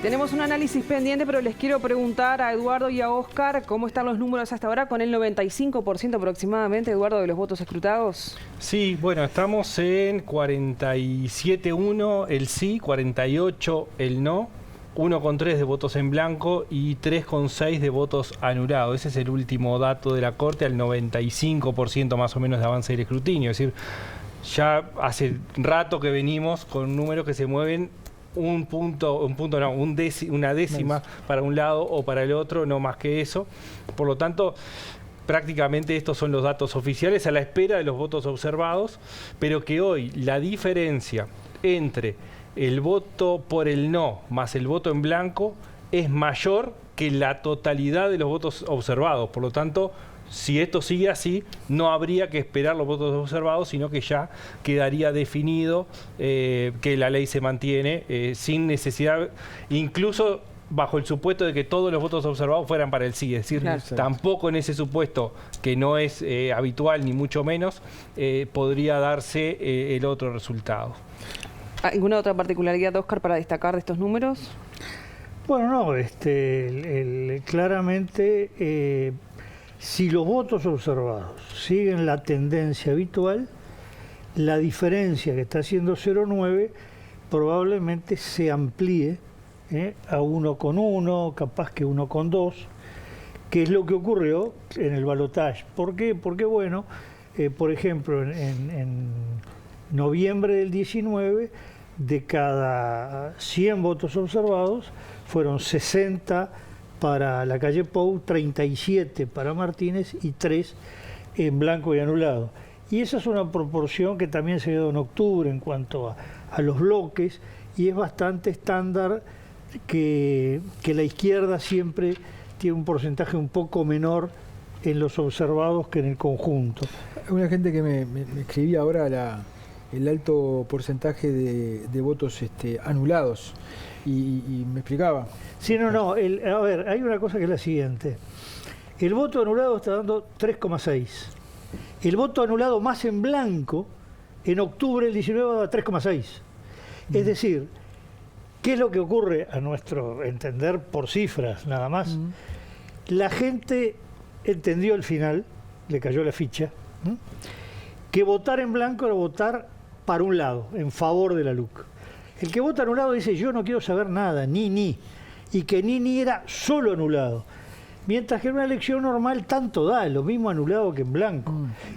tenemos un análisis pendiente, pero les quiero preguntar a Eduardo y a Óscar cómo están los números hasta ahora con el 95% aproximadamente, Eduardo, de los votos escrutados. Sí, bueno, estamos en 47-1 el sí, 48 el no, 1,3 de votos en blanco y 3,6 de votos anulados. Ese es el último dato de la Corte, al 95% más o menos de avance del escrutinio. Es decir, ya hace rato que venimos con números que se mueven una décima para un lado o para el otro, no más que eso. Por lo tanto, prácticamente estos son los datos oficiales a la espera de los votos observados, pero que hoy la diferencia entre el voto por el no más el voto en blanco es mayor que la totalidad de los votos observados. Por lo tanto, si esto sigue así, no habría que esperar los votos observados, sino que ya quedaría definido que la ley se mantiene sin necesidad, incluso bajo el supuesto de que todos los votos observados fueran para el sí. Es decir, claro, tampoco en ese supuesto, que no es habitual ni mucho menos, podría darse el otro resultado. ¿Alguna otra particularidad, Óscar, para destacar de estos números? Bueno, no, claramente, si los votos observados siguen la tendencia habitual, la diferencia que está haciendo 0,9 probablemente se amplíe a 1,1, capaz que 1,2, que es lo que ocurrió en el balotaje. ¿Por qué? Porque, bueno, por ejemplo, en noviembre del 19, de cada 100 votos observados, fueron 60 para la calle Pou, 37 para Martínez y 3 en blanco y anulado. Y esa es una proporción que también se dio en octubre en cuanto a los bloques, y es bastante estándar que la izquierda siempre tiene un porcentaje un poco menor en los observados que en el conjunto. Una gente que me escribía ahora el alto porcentaje de votos anulados y me explicaba. Sí, no, a ver, hay una cosa que es la siguiente. El voto anulado está dando 3,6. El voto anulado más en blanco, en octubre del 19 da 3,6. Es decir, ¿qué es lo que ocurre a nuestro entender por cifras nada más? La gente entendió al final, le cayó la ficha, que votar en blanco era votar para un lado, en favor de la LUC. El que vota anulado dice, yo no quiero saber nada, ni, y que ni era solo anulado. Mientras que en una elección normal tanto da, lo mismo anulado que en blanco.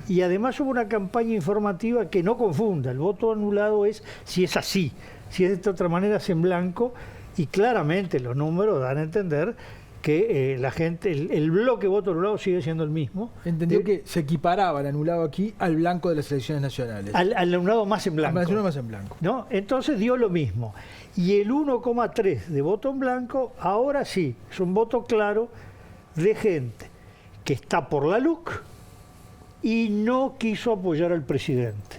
Y además hubo una campaña informativa que no confunda, el voto anulado es si es así, si es de esta otra manera es en blanco, y claramente los números dan a entender que la gente, el bloque voto anulado sigue siendo el mismo. Entendió que se equiparaba el anulado aquí al blanco de las elecciones nacionales. Al anulado más en blanco. Al más en blanco. ¿No? Entonces dio lo mismo. Y el 1,3 de voto en blanco, ahora sí, es un voto claro de gente que está por la LUC y no quiso apoyar al presidente.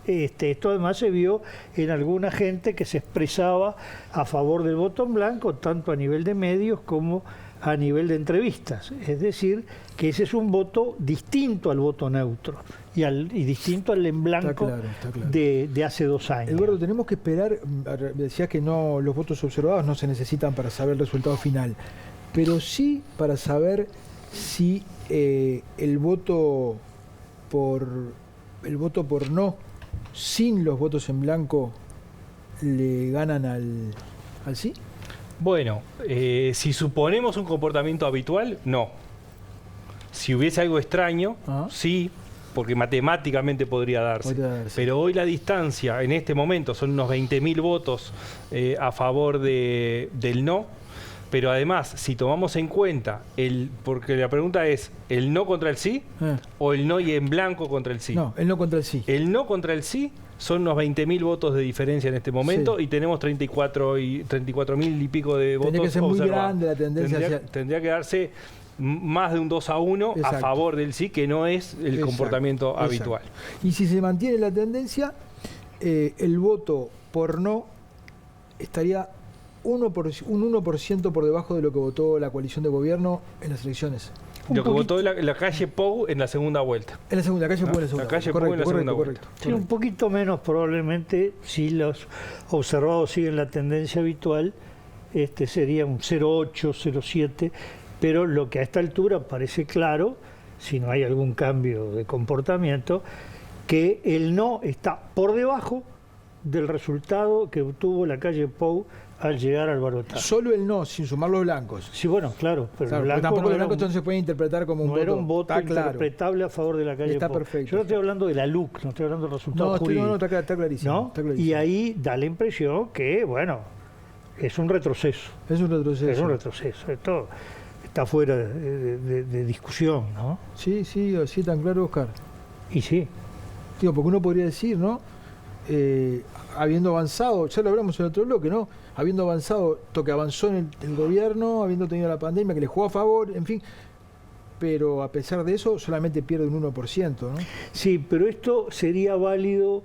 Esto además se vio en alguna gente que se expresaba a favor del voto en blanco, tanto a nivel de medios como a nivel de entrevistas. Es decir, que ese es un voto distinto al voto neutro y distinto al en blanco. Está claro. De hace 2 años. Eduardo, tenemos que esperar, decías que no, los votos observados no se necesitan para saber el resultado final, pero sí para saber si el voto por no, sin los votos en blanco, le ganan al sí. Bueno, si suponemos un comportamiento habitual, no. Si hubiese algo extraño, sí, porque matemáticamente podría darse. Pero hoy la distancia, en este momento, son unos 20.000 votos a favor del no. Pero además, si tomamos en cuenta, porque la pregunta es, ¿el no contra el sí o el no y en blanco contra el sí? No, el no contra el sí. El no contra el sí son unos 20.000 votos de diferencia en este momento, y tenemos 34.000 y pico de votos Tendría que ser observados. Muy grande la tendencia. Tendría que darse más de un 2-1 a favor del sí, que no es el comportamiento habitual. Y si se mantiene la tendencia, el voto por no estaría un 1% por debajo de lo que votó la coalición de gobierno en las elecciones. Lo que votó la calle Pou en la segunda vuelta. En la segunda, calle Pou en la segunda. La calle Pou en la segunda vuelta. Sí, un poquito menos probablemente si los observados siguen la tendencia habitual, sería un 0,8, 0,7, pero lo que a esta altura parece claro, si no hay algún cambio de comportamiento, que el no está por debajo del resultado que obtuvo la calle Pou al llegar al balotaje. Solo el no, sin sumar los blancos. Sí, bueno, claro, pero Claro, el porque blanco tampoco no los era blancos un- entonces se puede interpretar como un no voto. era un voto Está claro. interpretable a favor de la calle Está Pou. perfecto. Yo no estoy hablando de la LUC, no estoy hablando del resultado No, jurídico. no, está clarísimo. ¿No? Está clarísimo. Y ahí da la impresión que, bueno, es un retroceso. Es un retroceso. Es un retroceso. Esto está fuera de discusión, ¿no? Sí, así tan claro, Oscar. Y sí. Digo, porque uno podría decir, ¿no? Habiendo avanzado, ya lo hablamos en otro bloque, ¿no? Habiendo avanzado, que avanzó en el gobierno, habiendo tenido la pandemia, que le jugó a favor, en fin. Pero a pesar de eso, solamente pierde un 1%, ¿no? Sí, pero esto sería válido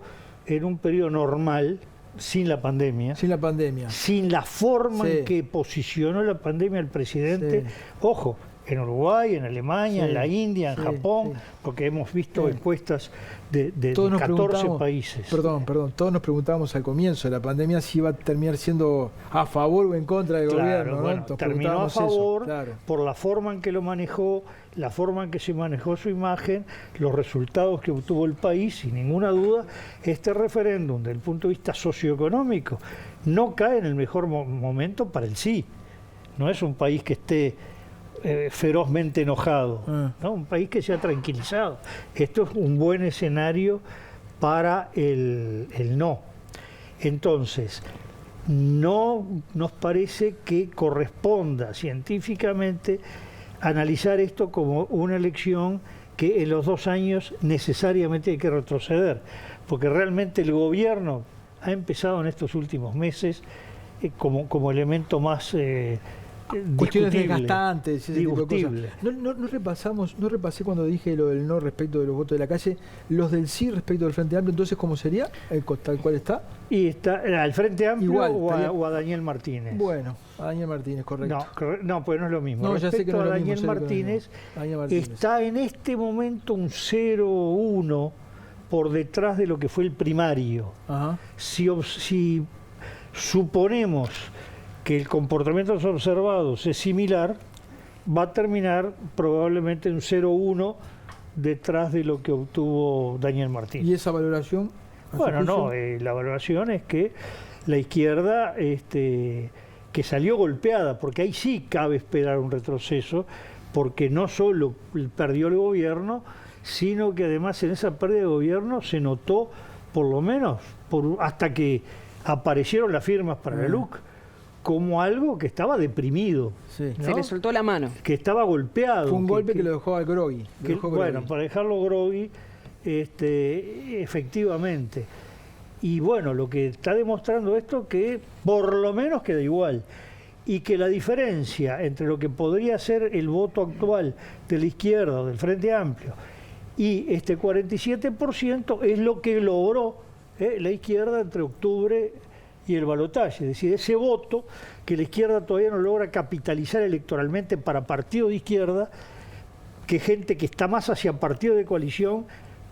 en un periodo normal, sin la pandemia. Sin la pandemia. Sin la forma Sí. en que posicionó la pandemia el presidente. Sí. Ojo, en Uruguay, en Alemania, Sí, en la India, en sí, Japón, sí. porque hemos visto Sí. encuestas de Todos nos 14 preguntábamos- países. Perdón, todos nos preguntábamos al comienzo de la pandemia si iba a terminar siendo a favor o en contra del Claro, gobierno, ¿no? bueno, Entonces terminó a preguntábamos eso, favor claro. por la forma en que lo manejó, la forma en que se manejó su imagen, los resultados que obtuvo el país, sin ninguna duda, este referéndum, desde el punto de vista socioeconómico, no cae en el mejor momento para el sí. No es un país que esté ferozmente enojado, ¿no? Un país que se ha tranquilizado. Esto es un buen escenario para el no. Entonces, no nos parece que corresponda científicamente analizar esto como una elección que en los 2 años necesariamente hay que retroceder, porque realmente el gobierno ha empezado en estos últimos meses como elemento más Cuestiones discutible, desgastantes, ese tipo de discutible. cosas. No repasé cuando dije lo del no respecto de los votos de la calle, los del sí respecto del Frente Amplio, entonces ¿cómo sería? Tal cual está. Y está al Frente Amplio Igual, o estaría- a Daniel Martínez. Bueno, a Daniel Martínez, correcto. No, pues no es lo mismo. No, ya sé que Respecto no es a lo mismo, Daniel sé que no es lo Martínez, mismo. Daniel Martínez. está en este momento un 0,1 por detrás de lo que fue el primario. Ajá. Si suponemos que el comportamiento de los observados es similar, va a terminar probablemente en 0,1 detrás de lo que obtuvo Daniel Martínez. ¿Y esa valoración? a su Bueno, no, juicio? la valoración es que la izquierda, que salió golpeada, porque ahí sí cabe esperar un retroceso, porque no solo perdió el gobierno, sino que además en esa pérdida de gobierno se notó, por lo menos, hasta que aparecieron las firmas para la LUC, como algo que estaba deprimido, Sí. ¿no? Se le soltó la mano. que estaba golpeado. Fue un golpe que lo dejó al groggy. lo que- dejó bueno, groggy. para dejarlo groggy, efectivamente. Y bueno, lo que está demostrando esto que por lo menos queda igual. Y que la diferencia entre lo que podría ser el voto actual de la izquierda o del Frente Amplio y este 47% es lo que logró la izquierda entre octubre y el balotaje. Es decir, ese voto que la izquierda todavía no logra capitalizar electoralmente para partidos de izquierda, que gente que está más hacia partidos de coalición,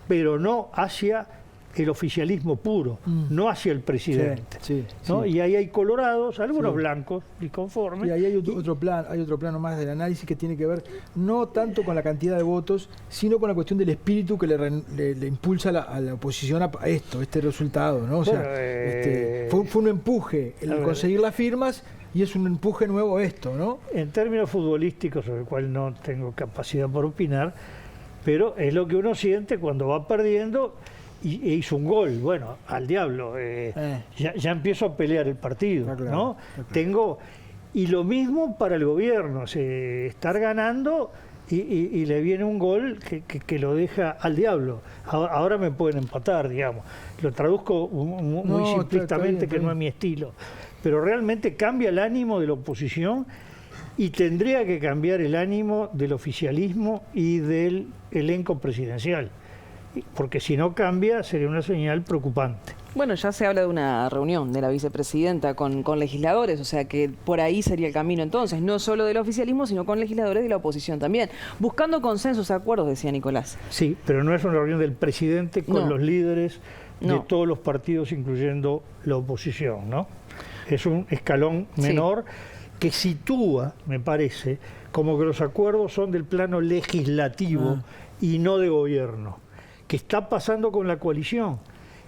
pero no hacia el oficialismo puro, no hacia el presidente. Sí, ¿no? sí. Y ahí hay colorados, algunos Sí. blancos, disconformes. Y ahí hay otro plano más del análisis que tiene que ver no tanto con la cantidad de votos, sino con la cuestión del espíritu que le impulsa a la oposición a este resultado, ¿no? O sea, Bueno, fue un empuje el a ver. conseguir las firmas y es un empuje nuevo esto, ¿no? En términos futbolísticos, sobre el cual no tengo capacidad para opinar, pero es lo que uno siente cuando va perdiendo e hizo un gol. Bueno, al diablo, ya empiezo a pelear el partido, Está claro, ¿no? está claro. Y lo mismo para el gobierno, estar ganando y le viene un gol que lo deja al diablo. Ahora me pueden empatar, digamos. Lo traduzco muy No, simplistamente, está que bien. no es mi estilo. Pero realmente cambia el ánimo de la oposición y tendría que cambiar el ánimo del oficialismo y del elenco presidencial. Porque si no cambia, sería una señal preocupante. Bueno, ya se habla de una reunión de la vicepresidenta con legisladores, o sea que por ahí sería el camino entonces, no solo del oficialismo, sino con legisladores de la oposición también. Buscando consensos, acuerdos, decía Nicolás. Sí, pero no es una reunión del presidente con No. los líderes de No. todos los partidos, incluyendo la oposición, ¿no? es un escalón menor que sitúa, me parece, como que los acuerdos son del plano legislativo y no de gobierno. ¿Qué está pasando con la coalición?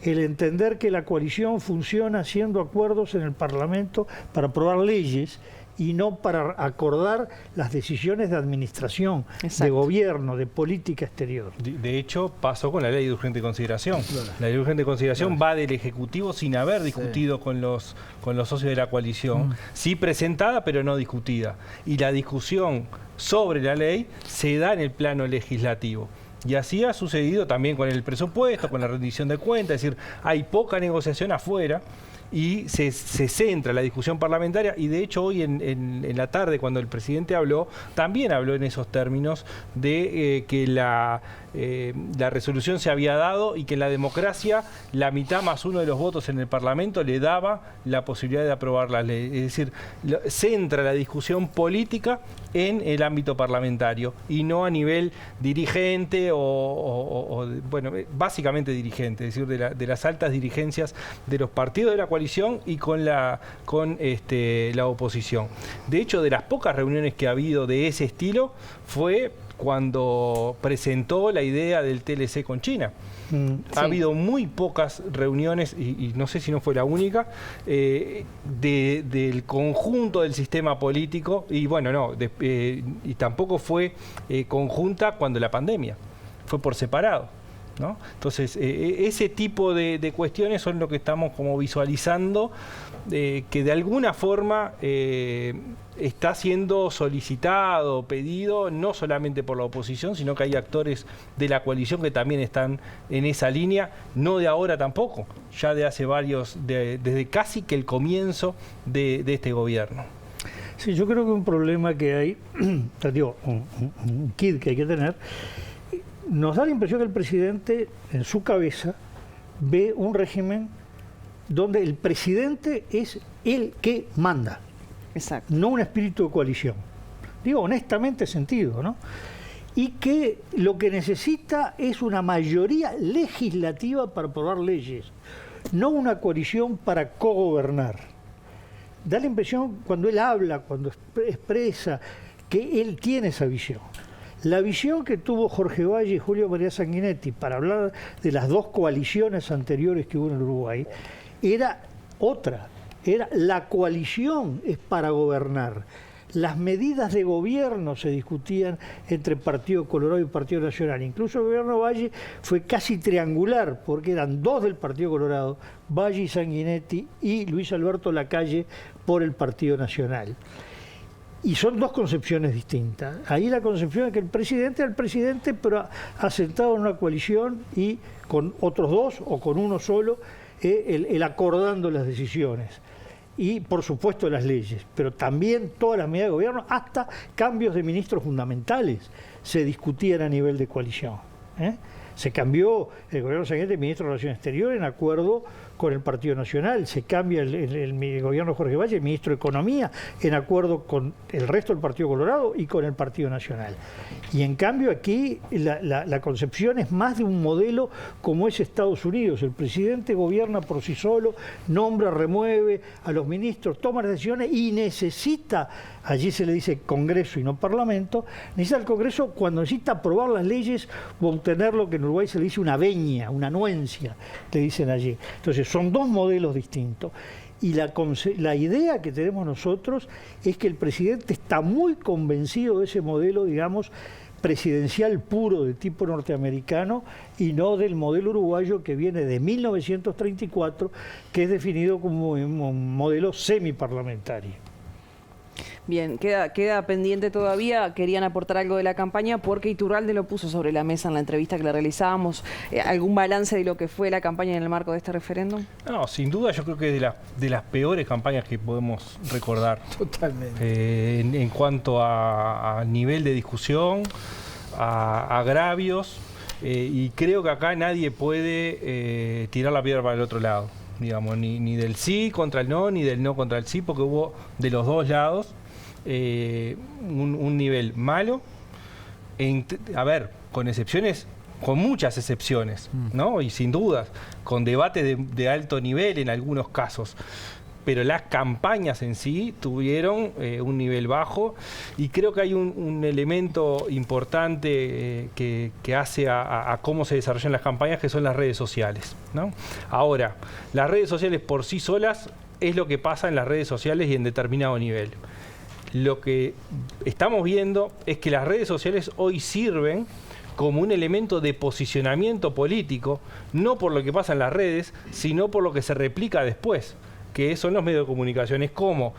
El entender que la coalición funciona haciendo acuerdos en el Parlamento para aprobar leyes y no para acordar las decisiones de administración, de gobierno, de política exterior. De hecho, pasó con la ley de urgente consideración. La ley de urgente consideración va del Ejecutivo sin haber discutido con los socios de la coalición. Sí presentada, pero no discutida. Y la discusión sobre la ley se da en el plano legislativo. Y así ha sucedido también con el presupuesto, con la rendición de cuentas, es decir, hay poca negociación afuera y se centra la discusión parlamentaria, y de hecho hoy en la tarde, cuando el presidente habló, también habló en esos términos de que la resolución se había dado y que en la democracia la mitad más uno de los votos en el Parlamento le daba la posibilidad de aprobar la ley. Es decir, centra la discusión política en el ámbito parlamentario y no a nivel dirigente bueno, básicamente dirigente, es decir, de las altas dirigencias de los partidos de la coalición y con la oposición. De hecho, de las pocas reuniones que ha habido de ese estilo fue cuando presentó la idea del TLC con China. Ha habido muy pocas reuniones, y no sé si no fue la única, del conjunto del sistema político, y bueno, no, y tampoco fue conjunta cuando la pandemia, fue por separado, ¿no? Entonces, ese tipo de cuestiones son lo que estamos como visualizando, que de alguna forma está siendo solicitado, pedido, no solamente por la oposición, sino que hay actores de la coalición que también están en esa línea, no de ahora tampoco, ya de hace desde casi que el comienzo de este gobierno. Sí, yo creo que un problema que hay, digo, un kit que hay que tener, nos da la impresión que el presidente en su cabeza ve un régimen donde el presidente es el que manda. Exacto. No un espíritu de coalición. Digo, honestamente sentido, ¿no? Y que lo que necesita es una mayoría legislativa para aprobar leyes, no una coalición para cogobernar. Da la impresión, cuando él habla, cuando expresa, que él tiene esa visión. La visión que tuvo Jorge Valle y Julio María Sanguinetti para hablar de las dos coaliciones anteriores que hubo en Uruguay era otra. Era la coalición es para gobernar. Las medidas de gobierno se discutían entre Partido Colorado y Partido Nacional. Incluso el gobierno Valle fue casi triangular, porque eran dos del Partido Colorado, Valle y Sanguinetti, y Luis Alberto Lacalle por el Partido Nacional. Y son dos concepciones distintas. Ahí la concepción es que el presidente era el presidente, pero asentado en una coalición y con otros dos o con uno solo, el acordando las decisiones. Y, por supuesto, las leyes, pero también todas las medidas de gobierno, hasta cambios de ministros fundamentales, se discutían a nivel de coalición. Se cambió el gobierno siguiente, el ministro de Relaciones Exteriores, en acuerdo con el Partido Nacional. Se cambia el gobierno de Jorge Valle, el ministro de Economía, en acuerdo con el resto del Partido Colorado y con el Partido Nacional. Y en cambio aquí la concepción es más de un modelo como es Estados Unidos. El presidente gobierna por sí solo, nombra, remueve a los ministros, toma las decisiones y necesita, allí se le dice Congreso y no Parlamento, necesita el Congreso cuando necesita aprobar las leyes o obtener lo que en Uruguay se le dice una veña, una anuencia, le dicen allí. Entonces son dos modelos distintos. Y la idea que tenemos nosotros es que el presidente está muy convencido de ese modelo, digamos, presidencial puro de tipo norteamericano y no del modelo uruguayo que viene de 1934, que es definido como un modelo semiparlamentario. Bien, queda pendiente todavía. Querían aportar algo de la campaña porque Iturralde lo puso sobre la mesa en la entrevista que le realizábamos. ¿Algún balance de lo que fue la campaña en el marco de este referéndum? No, sin duda yo creo que es de las peores campañas que podemos recordar. Totalmente. En cuanto a nivel de discusión, a agravios, y creo que acá nadie puede tirar la piedra para el otro lado. Digamos, ni del sí contra el no, ni del no contra el sí, porque hubo de los dos lados un nivel malo, a ver, con excepciones, con muchas excepciones, ¿no? Y sin dudas, con debate de alto nivel en algunos casos. pero las campañas en sí tuvieron un nivel bajo, y creo que hay un elemento importante que hace a cómo se desarrollan las campañas, que son las redes sociales, ¿no? Ahora, las redes sociales por sí solas es lo que pasa en las redes sociales y en determinado nivel. Lo que estamos viendo es que las redes sociales hoy sirven como un elemento de posicionamiento político, no por lo que pasa en las redes, sino por lo que se replica después, que son los medios de comunicación. Es como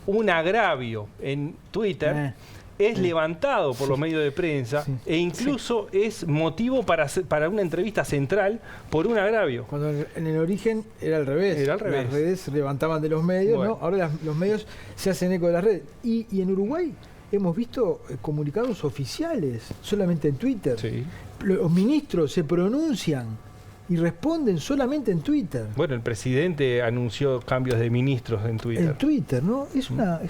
un agravio en Twitter es levantado por los medios de prensa e incluso es motivo para una entrevista central por un agravio. Cuando en el origen era al revés. Era al revés. Las redes se levantaban de los medios, bueno. ¿no? Ahora los medios se hacen eco de las redes. Y en Uruguay hemos visto comunicados oficiales solamente en Twitter. Sí. Los ministros se pronuncian y responden solamente en Twitter. Bueno, el presidente anunció cambios de ministros en Twitter. En Twitter, ¿no? Es una...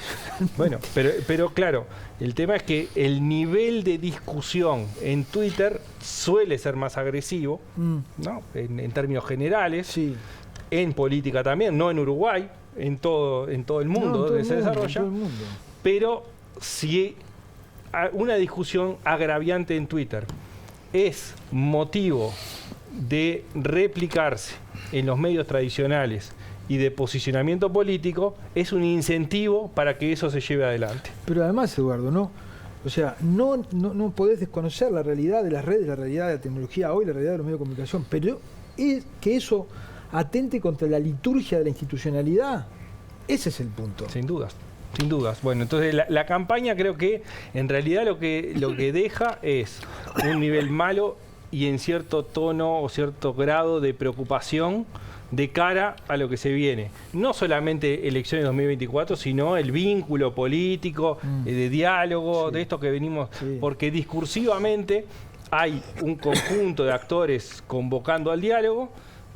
Bueno, pero claro, el tema es que el nivel de discusión en Twitter suele ser más agresivo, ¿no? En términos generales, Sí. en política también, no en Uruguay, en todo el mundo donde se desarrolla, En todo el mundo. pero si una discusión agraviante en Twitter es motivo de replicarse en los medios tradicionales y de posicionamiento político, es un incentivo para que eso se lleve adelante. Pero además, Eduardo, ¿no? O sea, no podés desconocer la realidad de las redes, la realidad de la tecnología hoy, la realidad de los medios de comunicación, pero es que eso atente contra la liturgia de la institucionalidad. Ese es el punto. Sin dudas. Sin dudas. Bueno, entonces la campaña creo que en realidad lo que deja es un nivel malo y en cierto tono o cierto grado de preocupación de cara a lo que se viene. No solamente elecciones 2024, sino el vínculo político, de diálogo, de esto que venimos, porque discursivamente hay un conjunto de actores convocando al diálogo,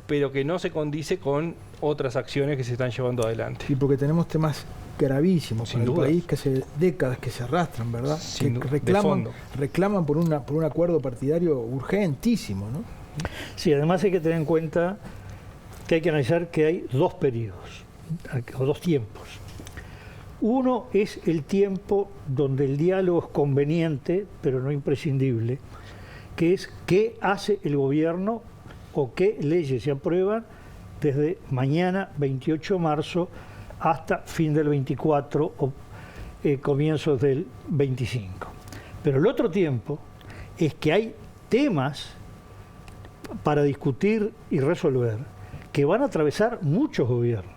pero que no se condice con otras acciones que se están llevando adelante. Y porque tenemos temas gravísimos Sin en el duda. país que hace décadas que se arrastran, ¿verdad? Sin Que duda, de fondo. reclaman por un acuerdo partidario urgentísimo, ¿no? Sí, además hay que tener en cuenta que hay que analizar que hay dos periodos, o dos tiempos. Uno es el tiempo donde el diálogo es conveniente, pero no imprescindible, que es qué hace el gobierno o qué leyes se aprueban desde mañana, 28 de marzo, hasta fin del 24 o comienzos del 25. Pero el otro tiempo es que hay temas para discutir y resolver que van a atravesar muchos gobiernos.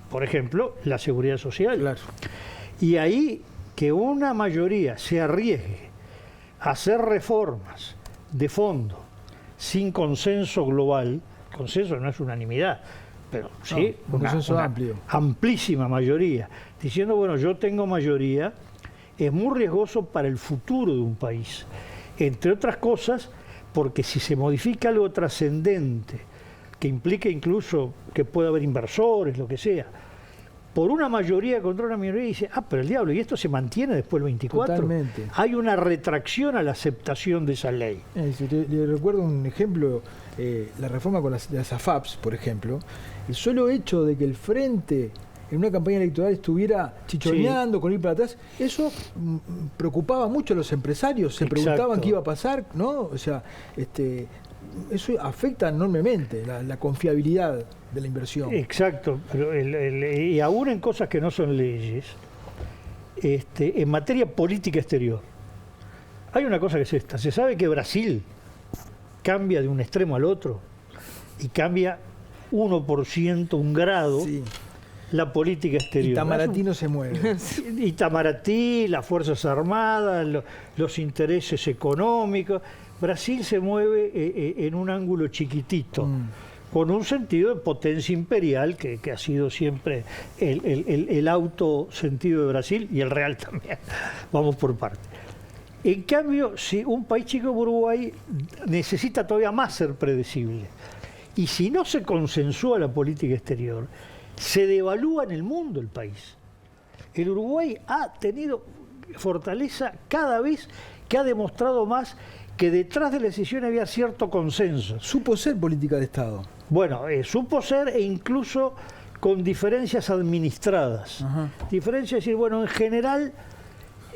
Por ejemplo, la seguridad social. Claro. Y ahí que una mayoría se arriesgue a hacer reformas de fondo sin consenso global, consenso no es unanimidad, pero sí, un consenso amplio. Amplísima mayoría, diciendo, bueno, yo tengo mayoría, es muy riesgoso para el futuro de un país. Entre otras cosas, porque si se modifica algo trascendente, que implique incluso que pueda haber inversores, lo que sea, por una mayoría contra una minoría, dice, pero el diablo, ¿y esto se mantiene después del 24? Totalmente. Hay una retracción a la aceptación de esa ley. Le recuerdo un ejemplo, la reforma con las AFAPs, por ejemplo. El solo hecho de que el Frente en una campaña electoral estuviera chichoneando con ir para atrás, eso preocupaba mucho a los empresarios, se preguntaban qué iba a pasar, ¿no? O sea, eso afecta enormemente la confiabilidad de la inversión. Exacto, pero y aún en cosas que no son leyes, en materia política exterior, hay una cosa que es esta, se sabe que Brasil cambia de un extremo al otro y cambia 1%, un grado, la política exterior. Itamaraty no se mueve. Itamaraty, las Fuerzas Armadas, los intereses económicos. Brasil se mueve en un ángulo chiquitito, con un sentido de potencia imperial que ha sido siempre el auto sentido de Brasil y el real también. Vamos por partes. En cambio, si un país chico como Uruguay necesita todavía más ser predecible, y si no se consensúa la política exterior, se devalúa en el mundo el país. El Uruguay ha tenido fortaleza cada vez que ha demostrado más que detrás de la decisión había cierto consenso. Supo ser política de Estado. Bueno, supo ser e incluso con diferencias administradas. Diferencias, es decir, bueno, en general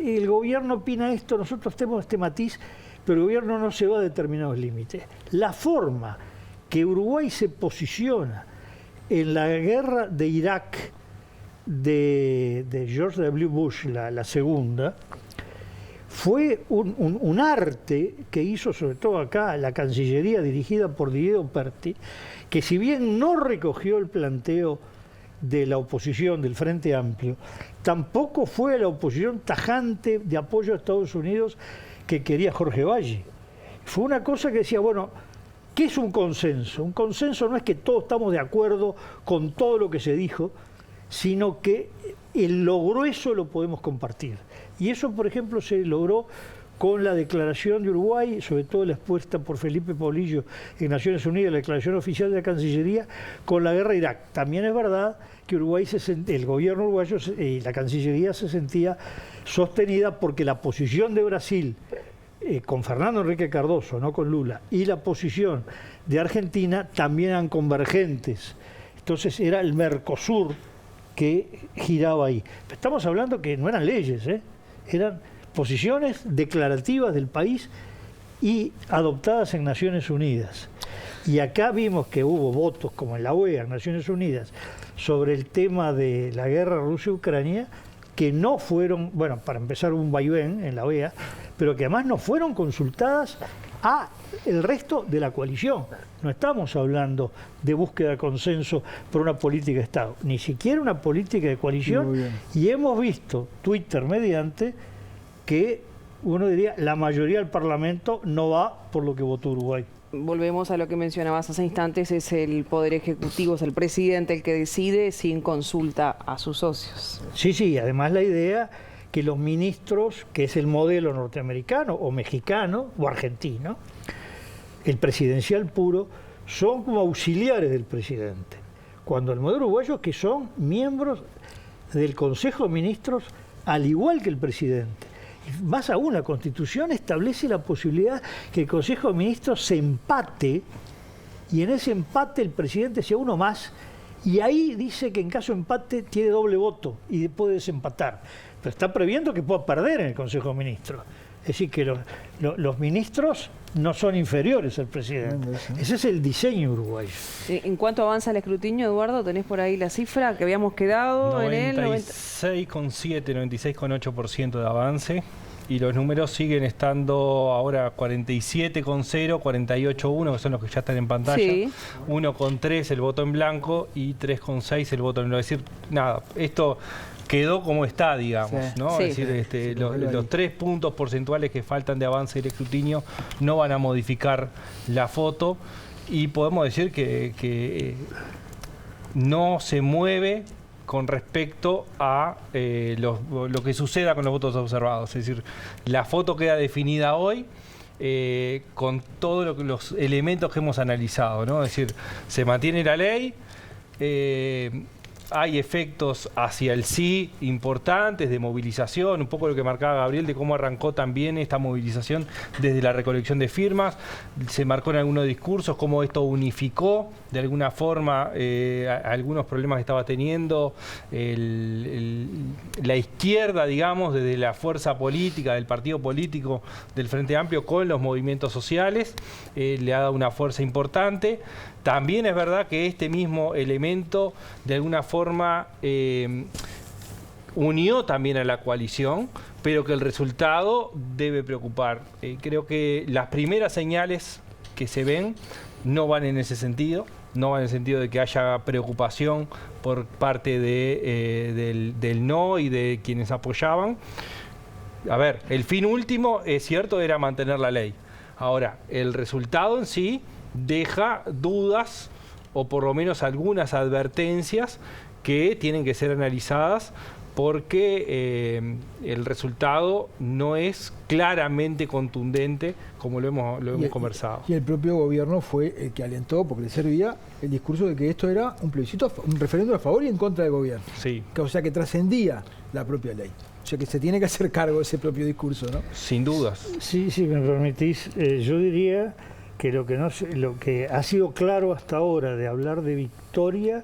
el gobierno opina esto, nosotros tenemos este matiz, pero el gobierno no se va a determinados límites. La forma que Uruguay se posiciona en la guerra de Irak de George W. Bush, la segunda, fue un arte que hizo sobre todo acá la Cancillería dirigida por Diego Perti, que si bien no recogió el planteo de la oposición del Frente Amplio, tampoco fue la oposición tajante de apoyo a Estados Unidos que quería Jorge Valle. Fue una cosa que decía, bueno, ¿qué es un consenso? Un consenso no es que todos estamos de acuerdo con todo lo que se dijo, sino que lo grueso lo podemos compartir. Y eso, por ejemplo, se logró con la declaración de Uruguay, sobre todo la expuesta por Felipe Paulillo en Naciones Unidas, la declaración oficial de la Cancillería, con la guerra de Irak. También es verdad que el gobierno uruguayo y la Cancillería se sentía sostenida porque la posición de Brasil, con Fernando Henrique Cardoso, no con Lula, y la posición de Argentina también eran convergentes. Entonces era el Mercosur que giraba ahí. Estamos hablando que no eran leyes, eran posiciones declarativas del país y adoptadas en Naciones Unidas. Y acá vimos que hubo votos, como en la OEA, en Naciones Unidas, sobre el tema de la guerra Rusia-Ucrania, que no fueron, bueno, para empezar un vaivén en la OEA, pero que además no fueron consultadas a el resto de la coalición. No estamos hablando de búsqueda de consenso por una política de Estado, ni siquiera una política de coalición, y hemos visto, Twitter mediante, que uno diría la mayoría del Parlamento no va por lo que votó Uruguay. Volvemos a lo que mencionabas hace instantes, es el Poder Ejecutivo, es el presidente el que decide sin consulta a sus socios. Sí, además la idea que los ministros, que es el modelo norteamericano o mexicano o argentino, el presidencial puro, son como auxiliares del presidente. Cuando el modelo uruguayo es que son miembros del Consejo de Ministros al igual que el presidente. Más aún, la Constitución establece la posibilidad que el Consejo de Ministros se empate y en ese empate el presidente sea uno más y ahí dice que en caso de empate tiene doble voto y puede desempatar. Pero está previendo que pueda perder en el Consejo de Ministros. Es decir, que los ministros no son inferiores al presidente. Ese es el diseño uruguayo. ¿En cuánto avanza el escrutinio, Eduardo? ¿Tenés por ahí la cifra que habíamos quedado en el 96,7, 96,8% de avance. Y los números siguen estando ahora 47,0, 48,1, que son los que ya están en pantalla. Sí. 1,3 el voto en blanco y 3,6 el voto en blanco. Es decir, nada, esto quedó como está, digamos, ¿no? Sí. Es decir, los 3 puntos porcentuales que faltan de avance del escrutinio no van a modificar la foto y podemos decir que no se mueve con respecto a lo que suceda con los votos observados. Es decir, la foto queda definida hoy con todos los elementos que hemos analizado, ¿no? Es decir, se mantiene la ley, hay efectos hacia el sí importantes de movilización, un poco lo que marcaba Gabriel de cómo arrancó también esta movilización desde la recolección de firmas, se marcó en algunos discursos cómo esto unificó de alguna forma algunos problemas que estaba teniendo la izquierda, digamos, desde la fuerza política, del partido político del Frente Amplio con los movimientos sociales, le ha dado una fuerza importante. También es verdad que este mismo elemento de alguna forma unió también a la coalición, pero que el resultado debe preocupar. Creo que las primeras señales que se ven no van en ese sentido, no van en el sentido de que haya preocupación por parte del no y de quienes apoyaban. A ver, el fin último, es cierto, era mantener la ley. Ahora, el resultado en sí deja dudas o por lo menos algunas advertencias que tienen que ser analizadas porque el resultado no es claramente contundente como lo hemos conversado. Y el propio gobierno fue el que alentó, porque le servía el discurso de que esto era un plebiscito, un referéndum a favor y en contra del gobierno. Sí. O sea que trascendía la propia ley. O sea que se tiene que hacer cargo de ese propio discurso, ¿no? Sin dudas. Sí, si me permitís, yo diría que lo que ha sido claro hasta ahora de hablar de victoria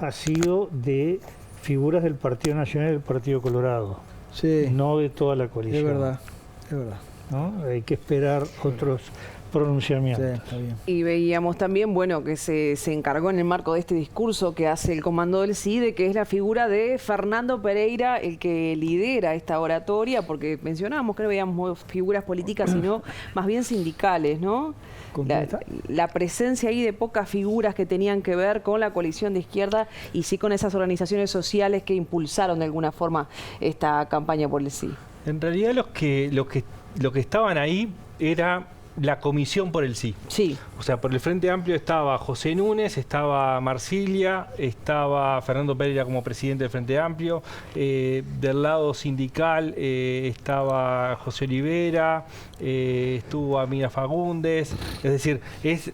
ha sido de figuras del Partido Nacional y del Partido Colorado, Sí, no de toda la coalición. es verdad, es verdad. ¿No? Hay que esperar otros Sí, pronunciamientos. está bien. Y veíamos también, bueno, que se encargó en el marco de este discurso que hace el comando del sí, de que es la figura de Fernando Pereira el que lidera esta oratoria, porque mencionábamos que no veíamos figuras políticas, sino más bien sindicales, ¿no? ¿Con quién está? La presencia ahí de pocas figuras que tenían que ver con la coalición de izquierda y sí con esas organizaciones sociales que impulsaron de alguna forma esta campaña por el sí. En realidad lo que estaban ahí era la comisión por el sí. Sí. O sea, por el Frente Amplio estaba José Núñez, estaba Marsilia, estaba Fernando Pereira como presidente del Frente Amplio, del lado sindical estaba José Olivera, estuvo Amina Fagundes, es decir, es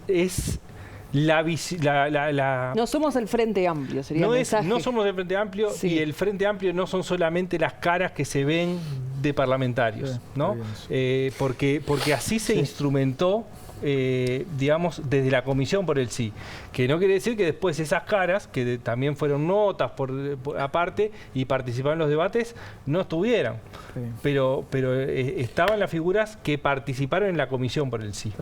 la No somos el Frente Amplio, sería el mensaje. no somos del Frente Amplio Sí. y el Frente Amplio no son solamente las caras que se ven de parlamentarios, Sí, ¿no? está bien Porque así se instrumentó, digamos, desde la Comisión por el Sí. Que no quiere decir que después esas caras, que también fueron notas aparte y participaron en los debates, no estuvieran. Sí. Pero estaban las figuras que participaron en la Comisión por el Sí.